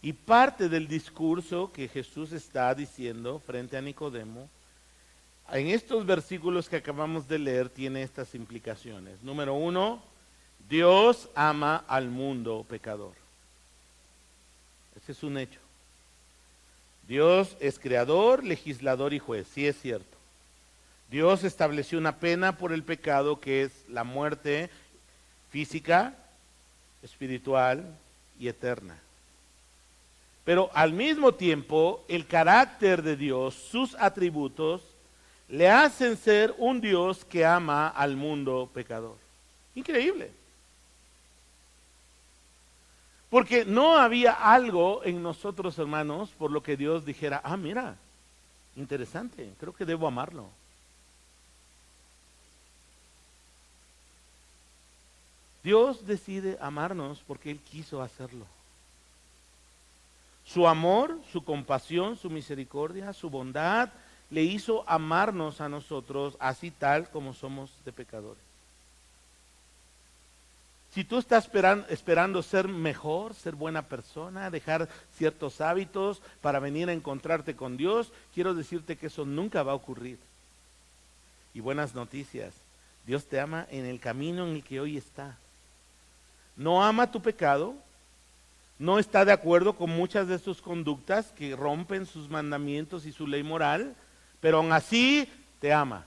Y parte del discurso que Jesús está diciendo frente a Nicodemo, en estos versículos que acabamos de leer, tiene estas implicaciones. Número 1, Dios ama al mundo pecador. Ese es un hecho. Dios es creador, legislador y juez, sí es cierto. Dios estableció una pena por el pecado que es la muerte física, espiritual y eterna. Pero al mismo tiempo, el carácter de Dios, sus atributos, le hacen ser un Dios que ama al mundo pecador. Increíble. Porque no había algo en nosotros, hermanos, por lo que Dios dijera, mira, interesante, creo que debo amarlo. Dios decide amarnos porque Él quiso hacerlo. Su amor, su compasión, su misericordia, su bondad, le hizo amarnos a nosotros así tal como somos de pecadores. Si tú estás esperando ser mejor, ser buena persona, dejar ciertos hábitos para venir a encontrarte con Dios, quiero decirte que eso nunca va a ocurrir. Y buenas noticias, Dios te ama en el camino en el que hoy está. No ama tu pecado, no está de acuerdo con muchas de sus conductas que rompen sus mandamientos y su ley moral, pero aún así te ama.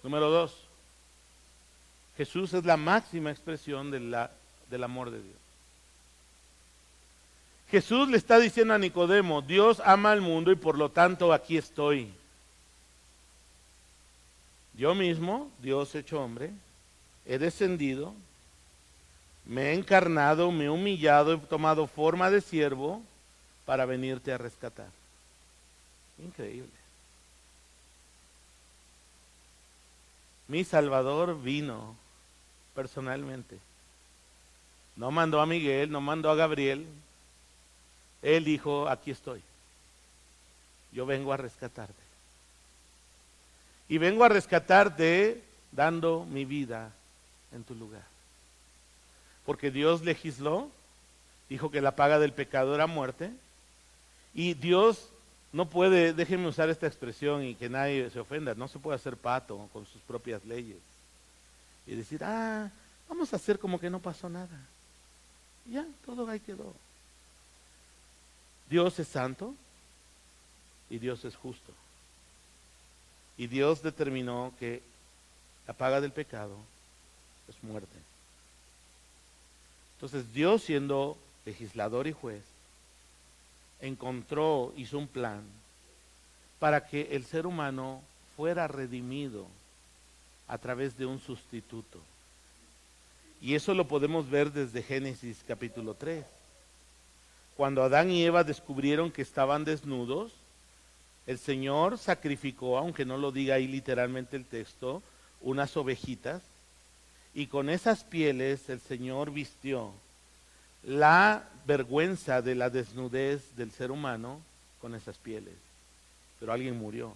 Número 2, Jesús es la máxima expresión del amor de Dios. Jesús le está diciendo a Nicodemo, Dios ama al mundo y por lo tanto aquí estoy. Yo mismo, Dios hecho hombre, he descendido, me he encarnado, me he humillado, he tomado forma de siervo para venirte a rescatar. Increíble. Mi Salvador vino personalmente. No mandó a Miguel, no mandó a Gabriel. Él dijo, aquí estoy. Yo vengo a rescatarte. Y vengo a rescatarte dando mi vida en tu lugar. Porque Dios legisló, dijo que la paga del pecado era muerte. Y Dios no puede, déjenme usar esta expresión y que nadie se ofenda, no se puede hacer pato con sus propias leyes. Y decir, vamos a hacer como que no pasó nada. Ya, todo ahí quedó. Dios es santo y Dios es justo. Y Dios determinó que la paga del pecado es muerte. Entonces Dios, siendo legislador y juez, hizo un plan para que el ser humano fuera redimido a través de un sustituto. Y eso lo podemos ver desde Génesis capítulo 3. Cuando Adán y Eva descubrieron que estaban desnudos, el Señor sacrificó, aunque no lo diga ahí literalmente el texto, unas ovejitas, y con esas pieles el Señor vistió la vergüenza de la desnudez del ser humano con esas pieles. Pero alguien murió.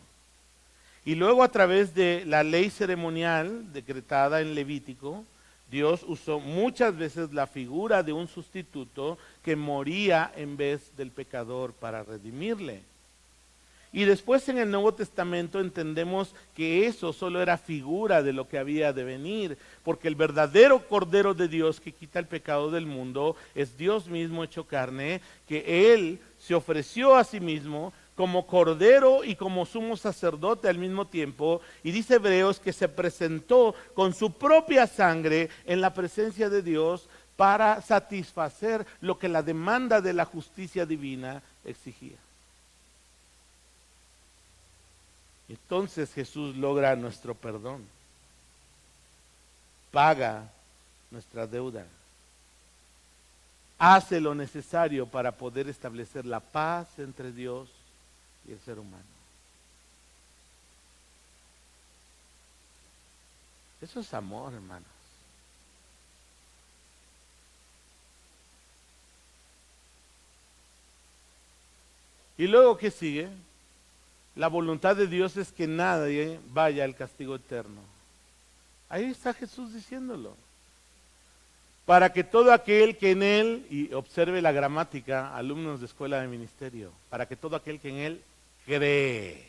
Y luego, a través de la ley ceremonial decretada en Levítico, Dios usó muchas veces la figura de un sustituto que moría en vez del pecador para redimirle. Y después en el Nuevo Testamento entendemos que eso solo era figura de lo que había de venir, porque el verdadero Cordero de Dios que quita el pecado del mundo es Dios mismo hecho carne, que Él se ofreció a sí mismo como Cordero y como sumo sacerdote al mismo tiempo, y dice Hebreos que se presentó con su propia sangre en la presencia de Dios para satisfacer lo que la demanda de la justicia divina exigía. Entonces Jesús logra nuestro perdón, paga nuestra deuda, hace lo necesario para poder establecer la paz entre Dios y el ser humano. Eso es amor, hermanos. ¿Y luego qué sigue? La voluntad de Dios es que nadie vaya al castigo eterno. Ahí está Jesús diciéndolo. Para que todo aquel que en Él, y observe la gramática, alumnos de escuela de ministerio, para que todo aquel que en Él cree.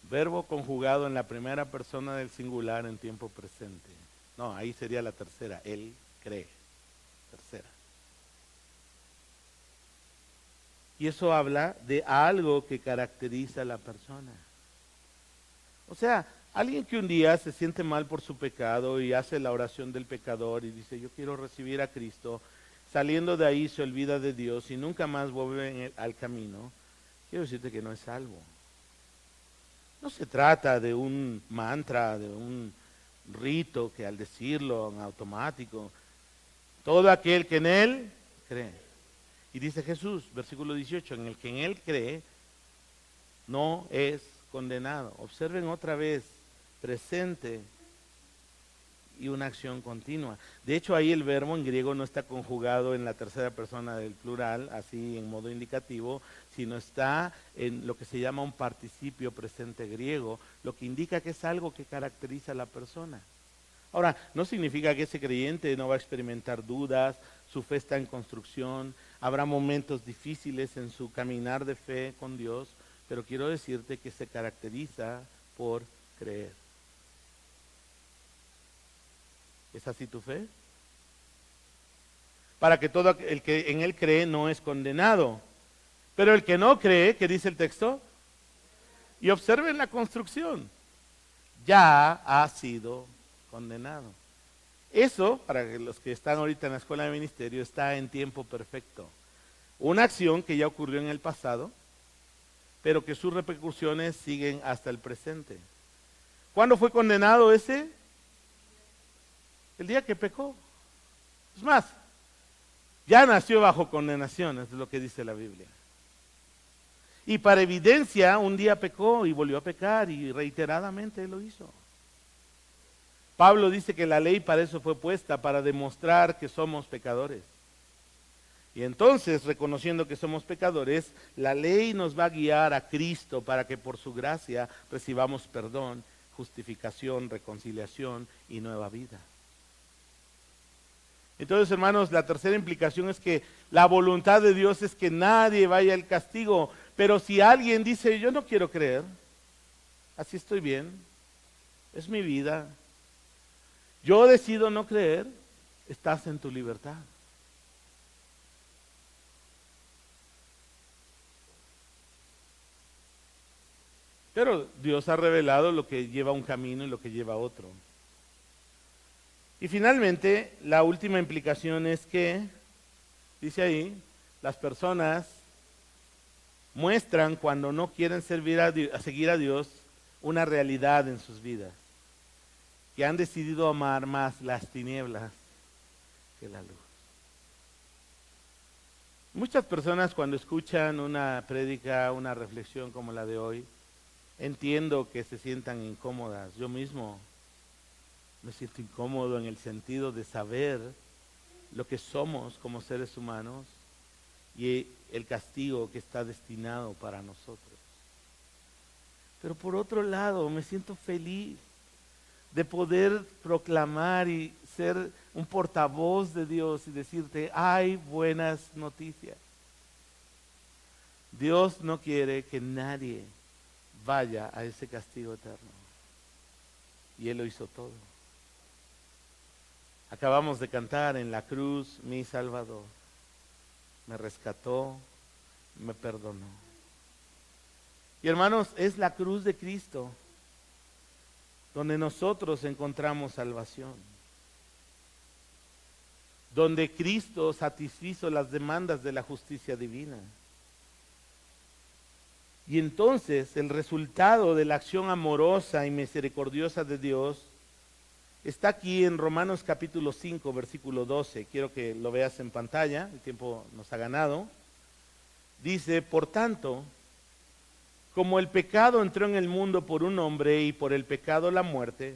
Verbo conjugado en la primera persona del singular en tiempo presente. No, ahí sería la tercera. Él cree. Tercera. Y eso habla de algo que caracteriza a la persona. O sea, alguien que un día se siente mal por su pecado y hace la oración del pecador y dice, yo quiero recibir a Cristo, saliendo de ahí se olvida de Dios y nunca más vuelve al camino, quiero decirte que no es salvo. No se trata de un mantra, de un rito que al decirlo en automático, todo aquel que en Él cree. Y dice Jesús, versículo 18, en el que en Él cree, no es condenado. Observen otra vez, presente y una acción continua. De hecho, ahí el verbo en griego no está conjugado en la tercera persona del plural, así en modo indicativo, sino está en lo que se llama un participio presente griego, lo que indica que es algo que caracteriza a la persona. Ahora, no significa que ese creyente no va a experimentar dudas, su fe está en construcción, habrá momentos difíciles en su caminar de fe con Dios, pero quiero decirte que se caracteriza por creer. ¿Es así tu fe? Para que todo el que en Él cree no es condenado. Pero el que no cree, ¿qué dice el texto? Y observen la construcción. Ya ha sido condenado. Eso, para los que están ahorita en la escuela de ministerio, está en tiempo perfecto. Una acción que ya ocurrió en el pasado, pero que sus repercusiones siguen hasta el presente. ¿Cuándo fue condenado ese? El día que pecó. Es más, ya nació bajo condenación, es lo que dice la Biblia. Y para evidencia, un día pecó y volvió a pecar y reiteradamente lo hizo. Pablo dice que la ley para eso fue puesta, para demostrar que somos pecadores. Y entonces, reconociendo que somos pecadores, la ley nos va a guiar a Cristo para que por su gracia recibamos perdón, justificación, reconciliación y nueva vida. Entonces, hermanos, la tercera implicación es que la voluntad de Dios es que nadie vaya al castigo. Pero si alguien dice, yo no quiero creer, así estoy bien, es mi vida, yo decido no creer, estás en tu libertad. Pero Dios ha revelado lo que lleva a un camino y lo que lleva a otro. Y finalmente, la última implicación es que, dice ahí, las personas muestran cuando no quieren seguir a Dios una realidad en sus vidas, que han decidido amar más las tinieblas que la luz. Muchas personas cuando escuchan una prédica, una reflexión como la de hoy, entiendo que se sientan incómodas. Yo mismo me siento incómodo en el sentido de saber lo que somos como seres humanos y el castigo que está destinado para nosotros. Pero por otro lado, me siento feliz de poder proclamar y ser un portavoz de Dios y decirte, hay buenas noticias. Dios no quiere que nadie vaya a ese castigo eterno. Y Él lo hizo todo. Acabamos de cantar en la cruz, mi Salvador. Me rescató, me perdonó. Y hermanos, es la cruz de Cristo donde nosotros encontramos salvación. Donde Cristo satisfizo las demandas de la justicia divina. Y entonces el resultado de la acción amorosa y misericordiosa de Dios está aquí en Romanos capítulo 5, versículo 12. Quiero que lo veas en pantalla, el tiempo nos ha ganado. Dice, por tanto, como el pecado entró en el mundo por un hombre y por el pecado la muerte,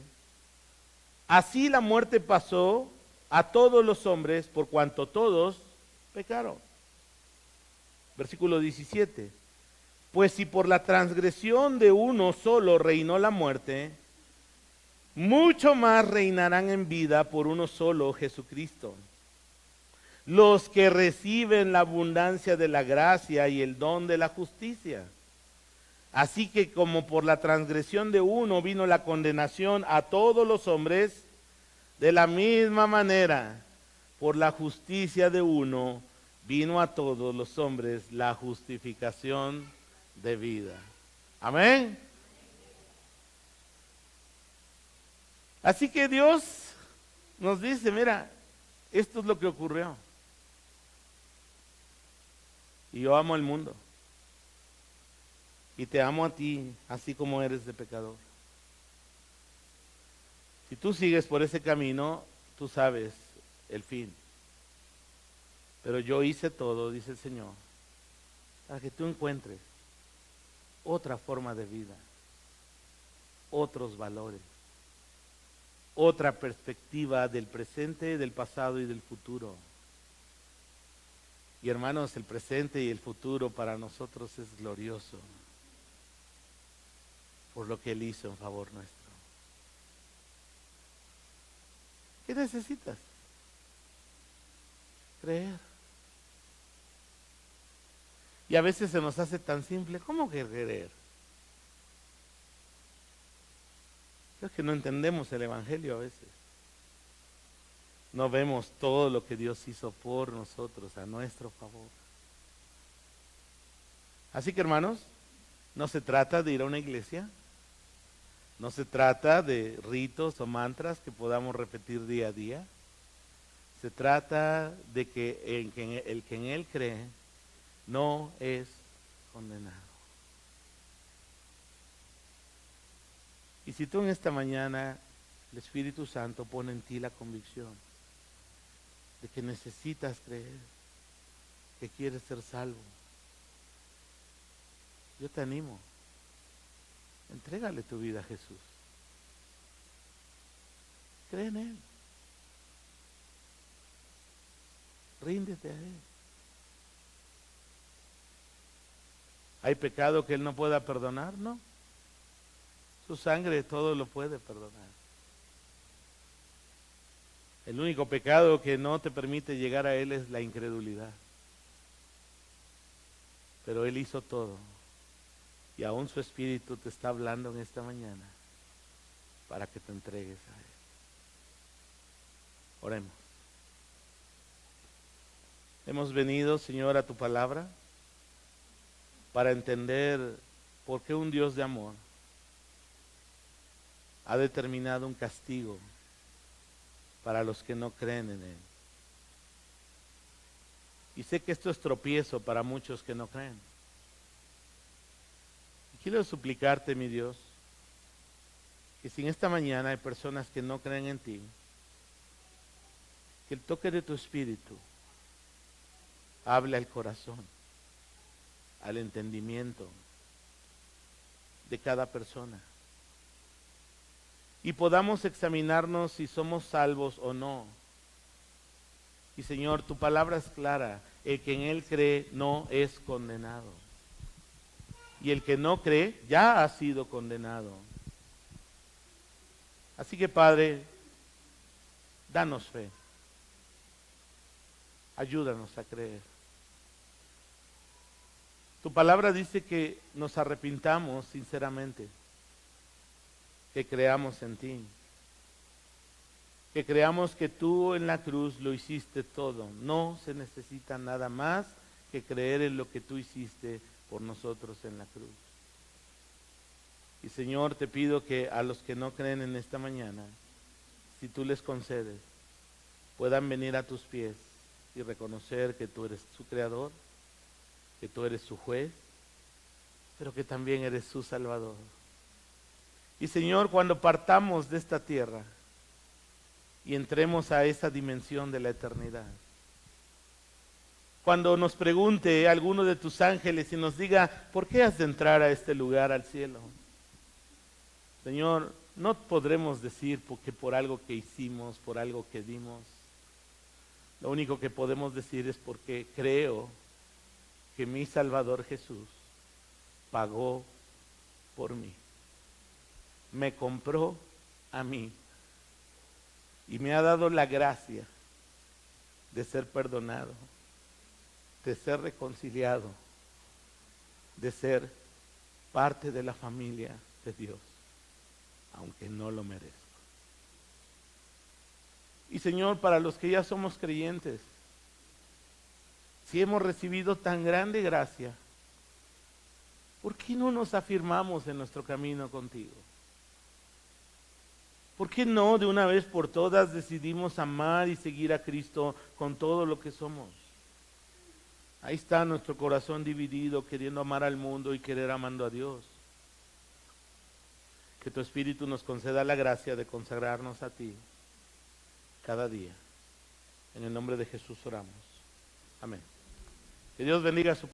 así la muerte pasó a todos los hombres por cuanto todos pecaron. Versículo 17. Pues si por la transgresión de uno solo reinó la muerte, mucho más reinarán en vida por uno solo, Jesucristo. Los que reciben la abundancia de la gracia y el don de la justicia. Así que como por la transgresión de uno vino la condenación a todos los hombres, de la misma manera, por la justicia de uno, vino a todos los hombres la justificación de vida. Amén. Así que Dios nos dice, mira, esto es lo que ocurrió. Y yo amo al mundo. Y te amo a ti, así como eres de pecador. Si tú sigues por ese camino, tú sabes el fin. Pero yo hice todo, dice el Señor, para que tú encuentres otra forma de vida, otros valores, otra perspectiva del presente, del pasado y del futuro. Y hermanos, el presente y el futuro para nosotros es glorioso por lo que Él hizo en favor nuestro. ¿Qué necesitas? Creer. Y a veces se nos hace tan simple, ¿cómo que creer? Creo que no entendemos el Evangelio a veces. No vemos todo lo que Dios hizo por nosotros, a nuestro favor. Así que hermanos, no se trata de ir a una iglesia, no se trata de ritos o mantras que podamos repetir día a día. Se trata de que el que en Él cree no es condenado. Y si tú en esta mañana el Espíritu Santo pone en ti la convicción de que necesitas creer, que quieres ser salvo, yo te animo, entrégale tu vida a Jesús. Cree en Él. Ríndete a Él. ¿Hay pecado que Él no pueda perdonar? No. Su sangre todo lo puede perdonar. El único pecado que no te permite llegar a Él es la incredulidad. Pero Él hizo todo. Y aún su Espíritu te está hablando en esta mañana para que te entregues a Él. Oremos. Hemos venido, Señor, a tu palabra para entender por qué un Dios de amor ha determinado un castigo para los que no creen en Él. Y sé que esto es tropiezo para muchos que no creen. Y quiero suplicarte, mi Dios, que si en esta mañana hay personas que no creen en ti, que el toque de tu Espíritu hable al corazón, al entendimiento de cada persona. Y podamos examinarnos si somos salvos o no. Y Señor, tu palabra es clara, el que en Él cree no es condenado. Y el que no cree ya ha sido condenado. Así que Padre, danos fe. Ayúdanos a creer. Tu palabra dice que nos arrepintamos sinceramente, que creamos en ti, que creamos que tú en la cruz lo hiciste todo. No se necesita nada más que creer en lo que tú hiciste por nosotros en la cruz. Y Señor, te pido que a los que no creen en esta mañana, si tú les concedes, puedan venir a tus pies y reconocer que tú eres su creador, que tú eres su juez, pero que también eres su salvador. Y Señor, cuando partamos de esta tierra y entremos a esa dimensión de la eternidad, cuando nos pregunte alguno de tus ángeles y nos diga, ¿por qué has de entrar a este lugar, al cielo? Señor, no podremos decir porque por algo que hicimos, por algo que dimos. Lo único que podemos decir es porque creo que mi Salvador Jesús pagó por mí. Me compró a mí y me ha dado la gracia de ser perdonado, de ser reconciliado, de ser parte de la familia de Dios, aunque no lo merezco. Y Señor, para los que ya somos creyentes, si hemos recibido tan grande gracia, ¿por qué no nos afirmamos en nuestro camino contigo? ¿Por qué no de una vez por todas decidimos amar y seguir a Cristo con todo lo que somos? Ahí está nuestro corazón dividido, queriendo amar al mundo y querer amando a Dios. Que tu Espíritu nos conceda la gracia de consagrarnos a ti cada día. En el nombre de Jesús oramos. Amén. Que Dios bendiga a su